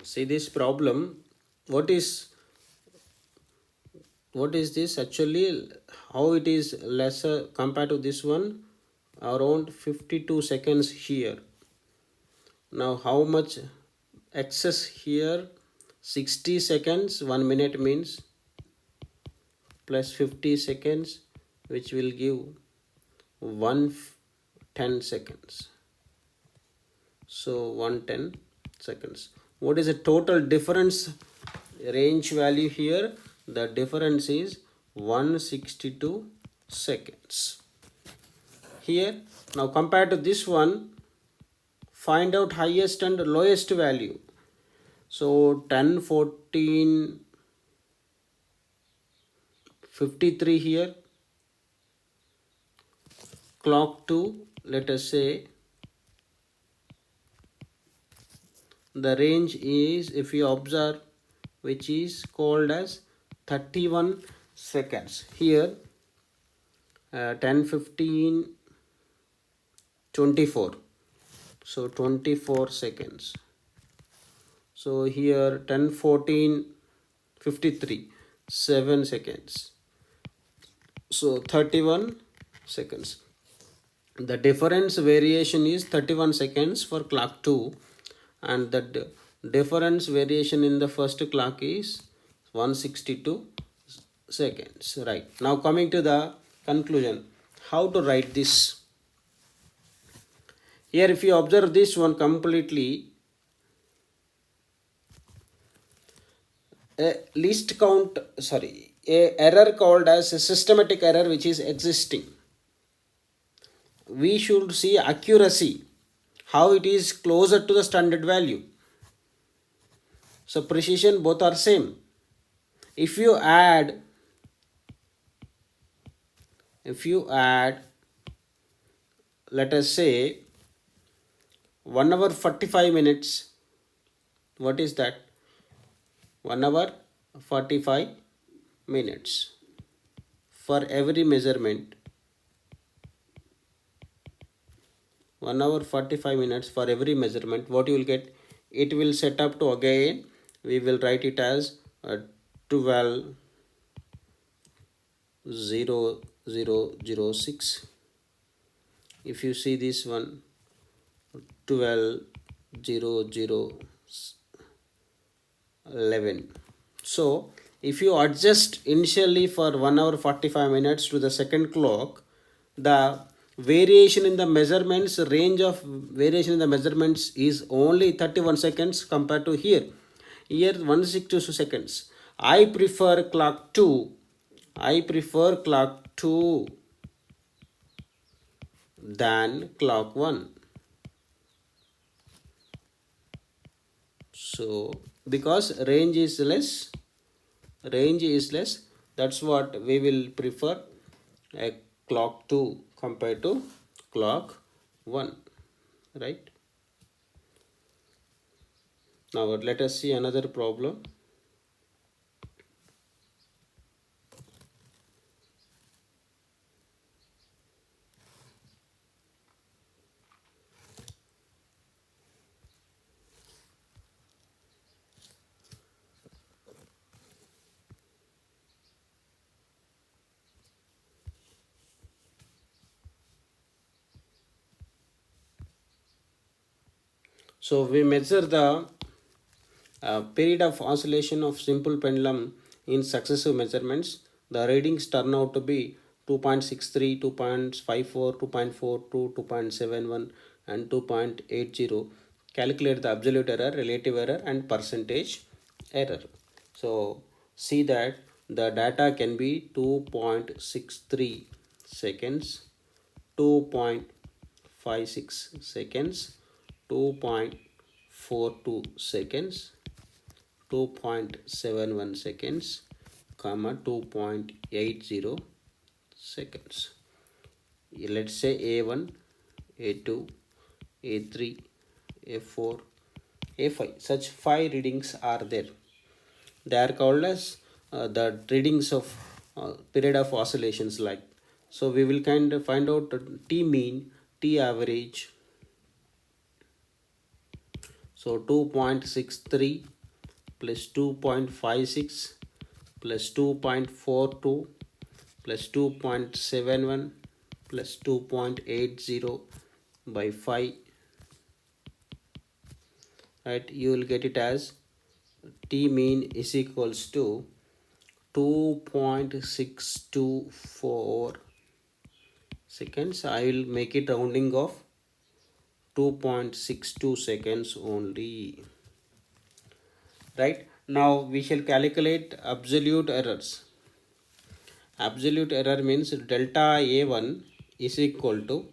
See this problem. What is this actually? How it is lesser compared to this one? Around 52 seconds here. Now how much excess here? 60 seconds. 1 minute means plus 50 seconds, which will give 110 seconds. So 110 seconds. What is the total difference range value here? The difference is 162 seconds. Here, now compared to this one, find out highest and lowest value. So 10, 14, 53 here. Clock 2, let us say the range is, if you observe, which is called as 31 seconds. Here 10, 15, 24. So 24 seconds. So here 10, 14, 53, 7 seconds. So 31 seconds. The difference variation is 31 seconds for clock 2, and the difference variation in the first clock is 162 seconds. Right. Now coming to the conclusion, how to write this? Here if you observe this one completely, a least count, a error called as a systematic error which is existing. We should see accuracy, how it is closer to the standard value. So precision, both are same. If you add, let us say 1 hour 45 minutes, what is that? 1 hour 45 minutes for every measurement. 1 hour 45 minutes for every measurement. What you will get? It will set up to, again we will write it as 12:00:06. If you see this one, 12:00:11. So if you adjust initially for 1 hour 45 minutes to the second clock, the variation in the measurements, range of variation in the measurements is only 31 seconds compared to here 162 seconds. I prefer clock 2 than clock 1. So because range is less, that's what we will prefer a clock 2 compared to clock 1, right? Now let us see another problem. So we measure the period of oscillation of simple pendulum in successive measurements. The readings turn out to be 2.63, 2.54, 2.42, 2.71 and 2.80. Calculate the absolute error, relative error and percentage error. So see that the data can be 2.63 seconds, 2.56 seconds, 2.42 seconds, 2.71 seconds, comma 2.80 seconds. Let's say A1, A2, A3, A4, A5. Such 5 readings are there. They are called as the readings of period of oscillations, like. So we will kind of find out T mean, T average. So 2.63 plus 2.56 plus 2.42 plus 2.71 plus 2.80 by 5, right? You will get it as T mean is equals to 2.624 seconds. I will make it rounding of 2.62 seconds only, right? Now we shall calculate absolute errors. Absolute error means delta A1 is equal to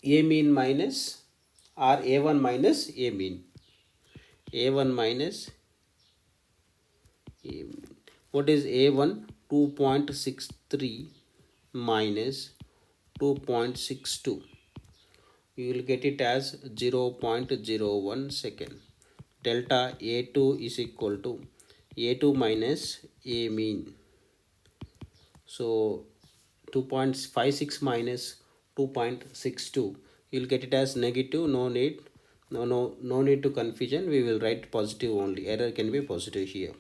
A mean minus or A1 minus A mean. A1 minus A mean. What is A1? 2.63 minus 2.62. You will get it as 0.01 second. Delta A2 is equal to A2 minus A mean. So 2.56 minus 2.62, you will get it as negative. No need to confusion. We will write positive only. Error can be positive here.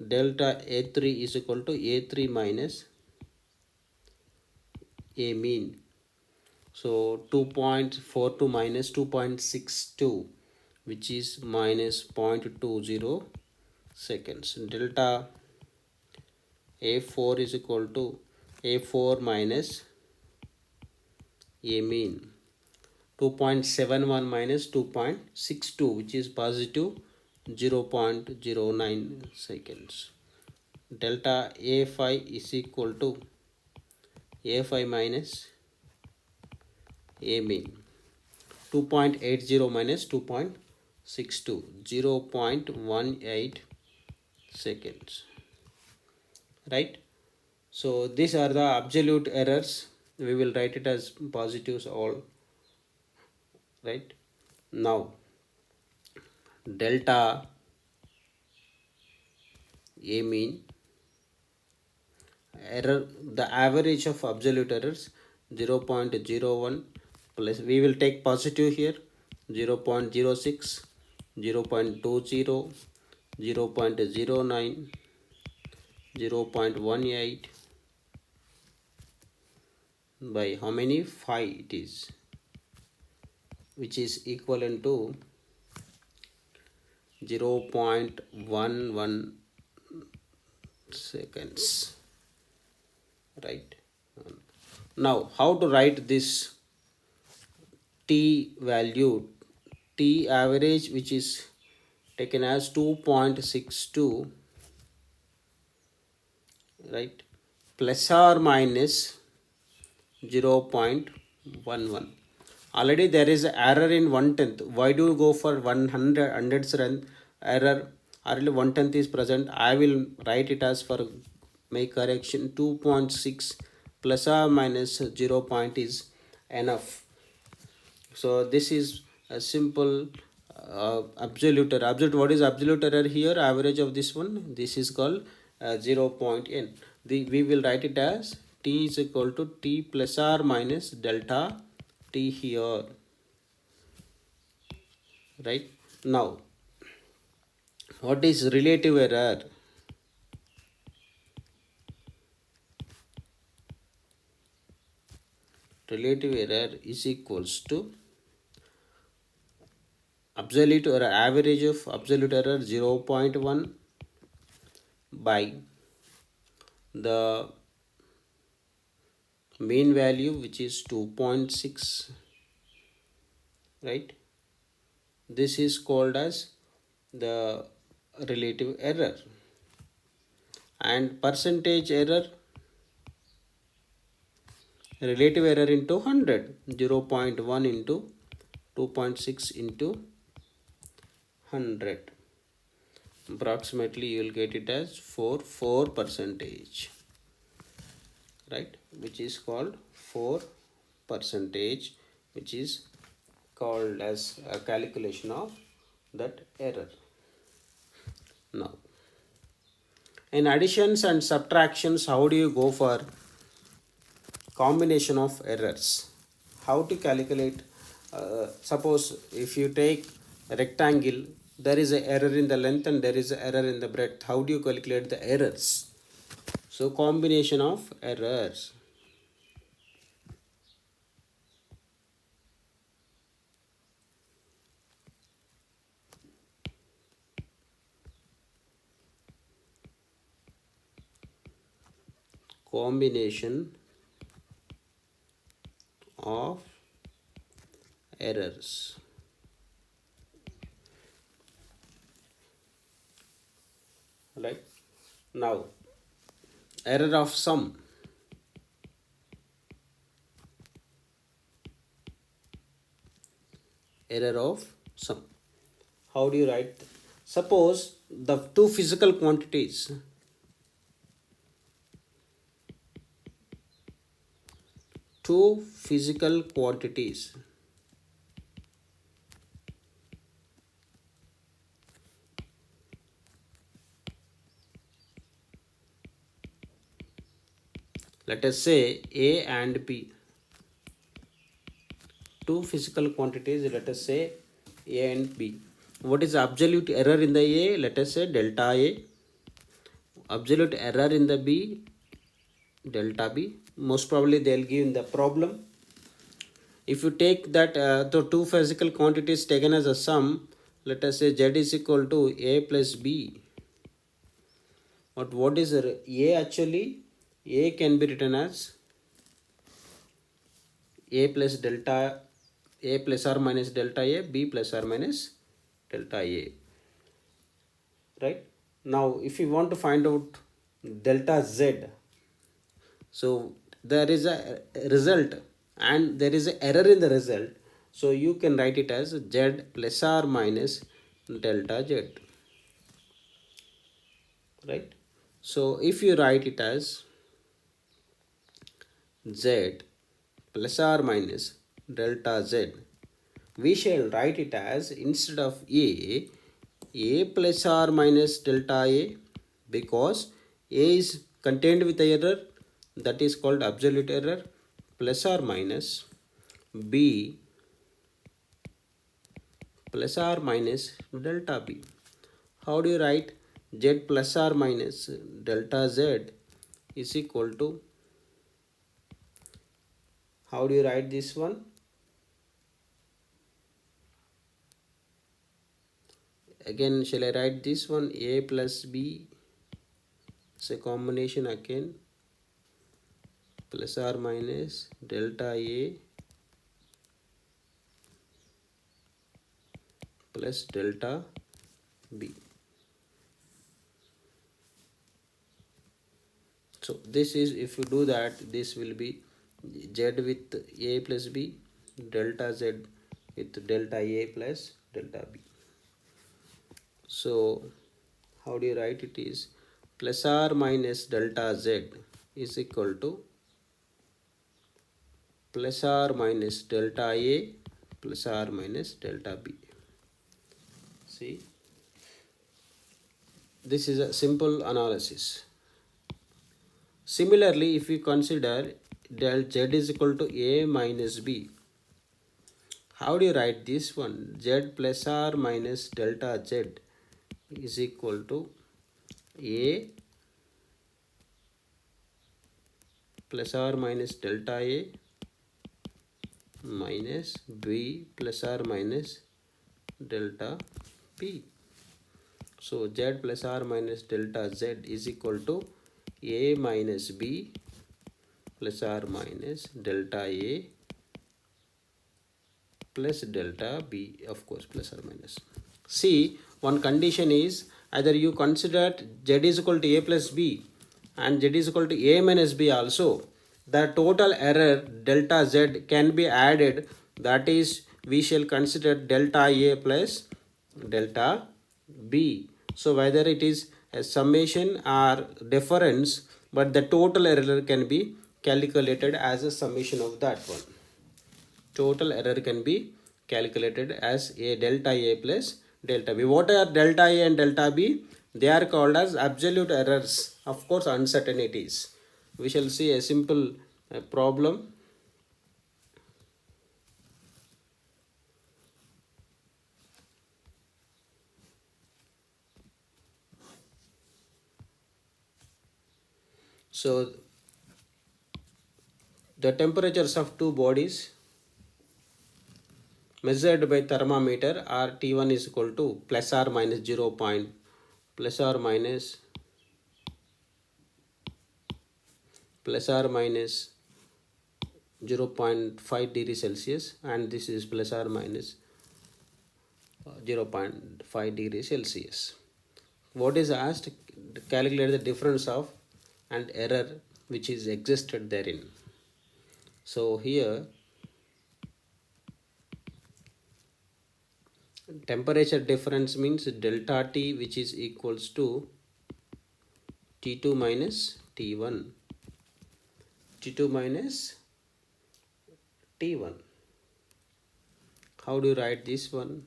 Delta A3 is equal to A3 minus A mean. So 2.42 minus 2.62, which is minus 0.20 seconds. Delta A4 is equal to A4 minus A mean. 2.71 minus 2.62, which is positive 0.09 seconds. Delta A5 is equal to A5 minus A mean. 2.80 minus 2.62, 0.18 seconds, right? So these are the absolute errors. We will write it as positives all, right? Now delta A mean error, the average of absolute errors 0.01 plus, we will take positive here, 0.06, 0.20, 0.09, 0.18 by how many? 5 it is, which is equivalent to 0.11 seconds, right? Now how to write this T value? T average, which is taken as 2.62, right, plus or minus 0.11. Already there is an error in 1/10. Why do you go for 100's run error? Already 1/10 is present. I will write it as for make correction 2.6 plus or minus 0 point is enough. So this is a simple absolute error. What is absolute error here? Average of this one. This is called 0.n. We will write it as T is equal to T plus or minus delta T here, right? Now what is relative error? Relative error is equals to absolute or average of absolute error 0.1 by the mean value, which is 2.6, right? This is called as the relative error. And percentage error, relative error into 100, 0.1 into 2.6 into 100, approximately you will get it as 4 percentage, right, which is called 4 percentage, which is called as a calculation of that error. Now in additions and subtractions, how do you go for combination of errors? How to calculate suppose if you take a rectangle, there is an error in the length and there is an error in the breadth. How do you calculate the errors? So combination of errors. Combination of errors. Right. Now, error of sum. Error of sum. How do you write? Suppose the two physical quantities, let us say A and B. Two physical quantities, let us say A and B. What is the absolute error in the A? Let us say delta A. Absolute error in the B, delta B. Most probably they will give in the problem. If you take that the two physical quantities taken as a sum, let us say Z is equal to A plus B. But what is A actually? A can be written as A plus delta, A plus or minus delta A, B plus or minus delta A. Right? Now, if you want to find out delta Z, so there is a result and there is an error in the result. So you can write it as Z plus or minus delta Z. Right? So if you write it as Z plus or minus delta Z, we shall write it as, instead of A plus or minus delta A, because A is contained with the error, that is called absolute error, plus or minus B plus or minus delta B. How do you write? Z plus or minus delta Z is equal to, how do you write this one? Again, shall I write this one? A plus B, it's a combination again, plus or minus delta A plus delta B. So this is, if you do that, this will be Z with A plus B, delta Z with delta A plus delta B. So how do you write it? Is plus or minus delta Z is equal to plus or minus delta A plus or minus delta B. See, this is a simple analysis. Similarly, if we consider del Z is equal to A minus B, how do you write this one? Z plus or minus delta Z is equal to A plus or minus delta A minus B plus or minus delta B. So Z plus or minus delta Z is equal to A minus B plus or minus delta A plus delta B, of course, plus or minus. See, one condition is, either you consider Z is equal to A plus B and Z is equal to A minus B also. The total error delta Z can be added, that is, we shall consider delta A plus delta B. So whether it is a summation or difference, but the total error can be calculated as a summation of that one. Total error can be calculated as a delta A plus delta B. What are delta A and delta B? They are called as absolute errors, of course, uncertainties. We shall see a simple problem. So the temperatures of two bodies measured by thermometer are T1 is equal to plus or minus 0 point plus or minus 0.5 degree Celsius, and this is plus or minus 0.5 degree Celsius. What is asked? Calculate the difference of and error which is existed therein. So here temperature difference means delta T, which is equals to T2 minus T1. T2 minus T1. How do you write this one?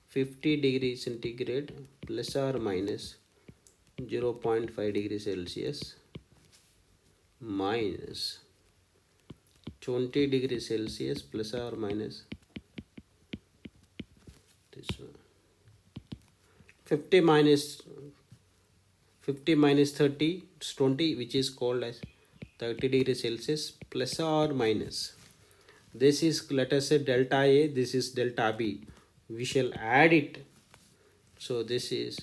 50 degree centigrade plus or minus 0.5 degree Celsius minus 20 degree Celsius plus or minus this one. 50 minus 30 is 20, which is called as 30 degree Celsius plus or minus. This is, let us say, delta A, this is delta B. We shall add it. So this is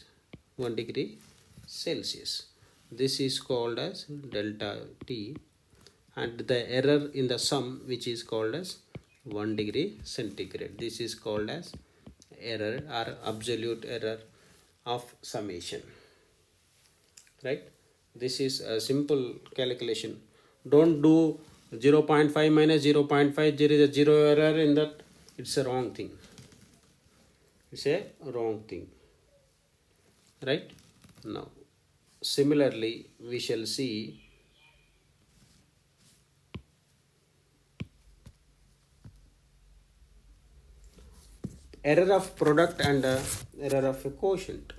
1 degree Celsius. This is called as delta T, and the error in the sum, which is called as 1 degree centigrade. This is called as error or absolute error of summation. Right? This is a simple calculation. Don't do 0.5 minus 0.5. There is a zero error in that. It's a wrong thing. It's a wrong thing. Right? Now, similarly, we shall see error of product and error of a quotient.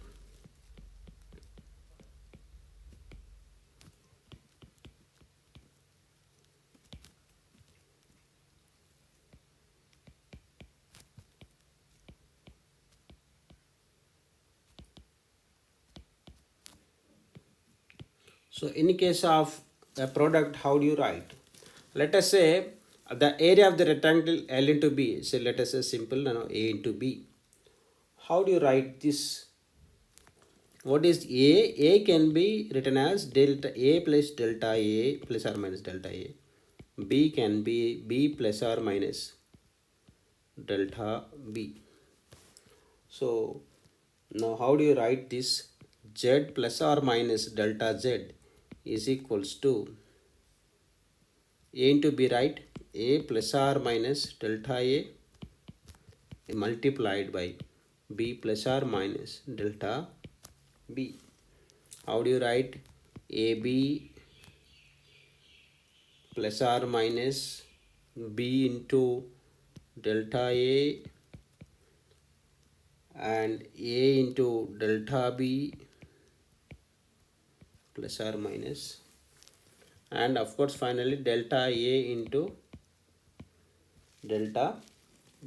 So in case of a product, how do you write? Let us say the area of the rectangle L into B. So let us say simple, A into B. How do you write this? What is A? A can be written as delta A plus delta A plus or minus delta A. B can be B plus or minus delta B. So now how do you write this? Z plus or minus delta Z is equals to A into B, right? A plus or minus delta A multiplied by B plus or minus delta B. How do you write? AB plus or minus B into delta A and A into delta B plus or minus, and of course finally delta A into delta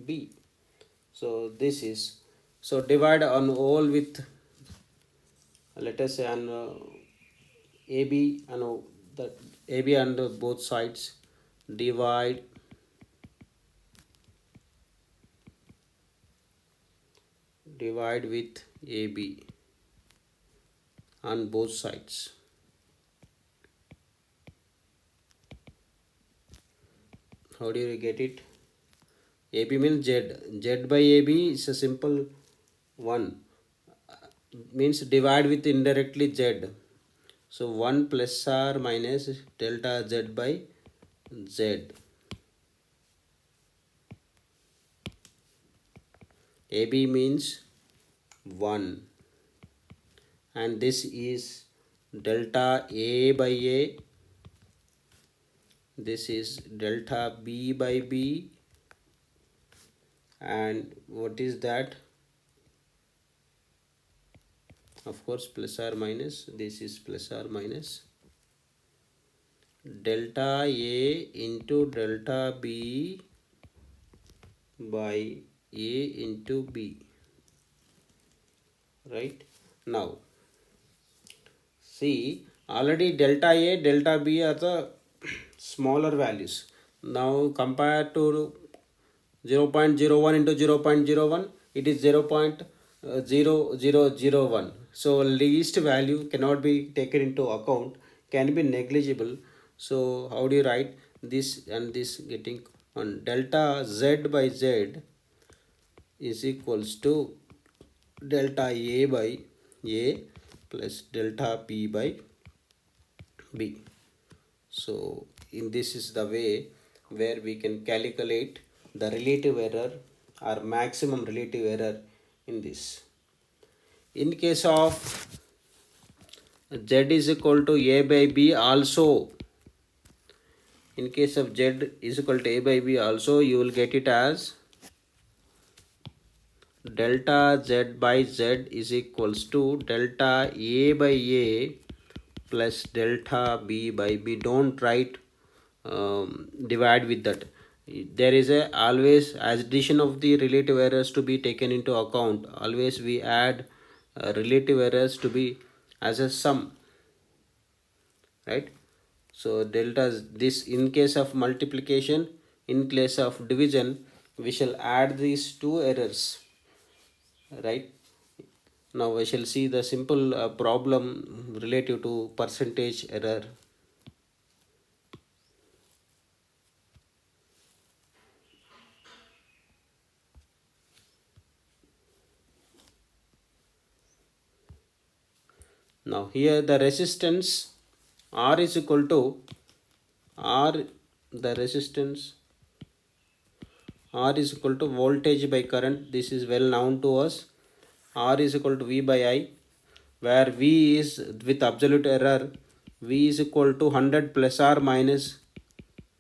B. So this is, so divide on all with, let us say on AB, that AB on both sides, divide with AB on both sides. How do you get it? AB means Z. Z by AB is a simple one. Means divide with indirectly Z. So 1 plus or minus delta Z by Z. AB means 1. And this is delta A by A. This is delta B by B. And what is that? Of course plus or minus. This is plus or minus delta A into delta B by A into B. Right? Now see, Already delta A, delta B are the smaller values. Now compared to 0.01 into 0.01, it is 0.0001. So least value cannot be taken into account, can be negligible. So how do you write this and this getting on? Delta Z by Z is equals to delta A by A plus delta B by B. So in this is the way where we can calculate the relative error or maximum relative error in this. In case of Z is equal to A by B also, in case of Z is equal to A by B also, you will get it as delta Z by Z is equals to delta A by A plus delta B by B. Don't write divide with that. There is a always addition of the relative errors to be taken into account. Always we add relative errors to be as a sum, right? So delta this in case of multiplication, in case of division, we shall add these two errors, right? Now we shall see the simple problem relative to percentage error. Now here the resistance R is equal to R, the resistance R is equal to voltage by current. This is well known to us. R is equal to V by I, where V is with absolute error. V is equal to 100 plus or minus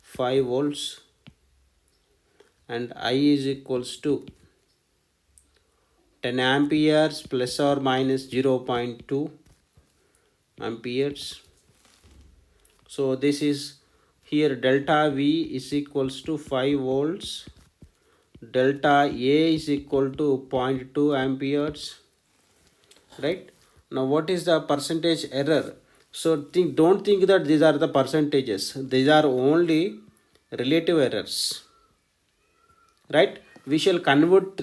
5 volts, and I is equals to 10 amperes plus or minus 0.2 amperes. So this is here delta V is equals to 5 volts, delta A is equal to 0.2 amperes, right? Now what is the percentage error? So don't think that these are the percentages, these are only relative errors, right? We shall convert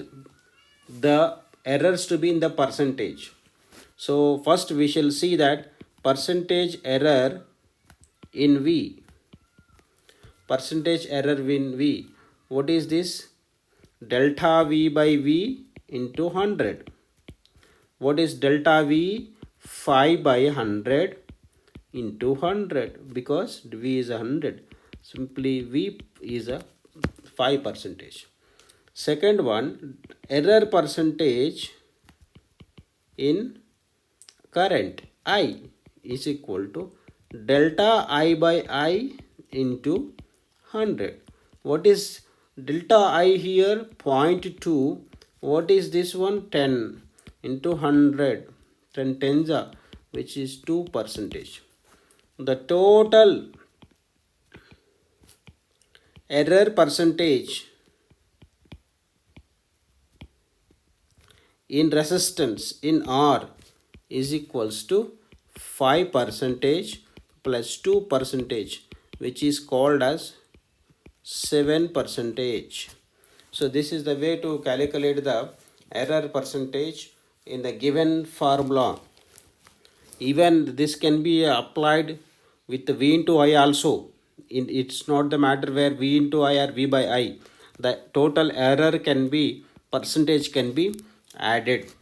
the errors to be in the percentage. So first we shall see that percentage error in V. Percentage error in V. What is this? Delta V by V into 100. What is delta V? 5 by 100 into 100, because V is 100. Simply V is a 5%. Second one, error percentage in current I is equal to delta I by I into 100. What is delta I here? 0.2. What is this one? 10 into 100. 10 tens are, which is 2%. The total error percentage in resistance in R is equals to 5% plus 2%, which is called as 7%. So this is the way to calculate the error percentage in the given formula. Even this can be applied with V into I also. It's not the matter where V into I or V by I. The total error can be, percentage can be added.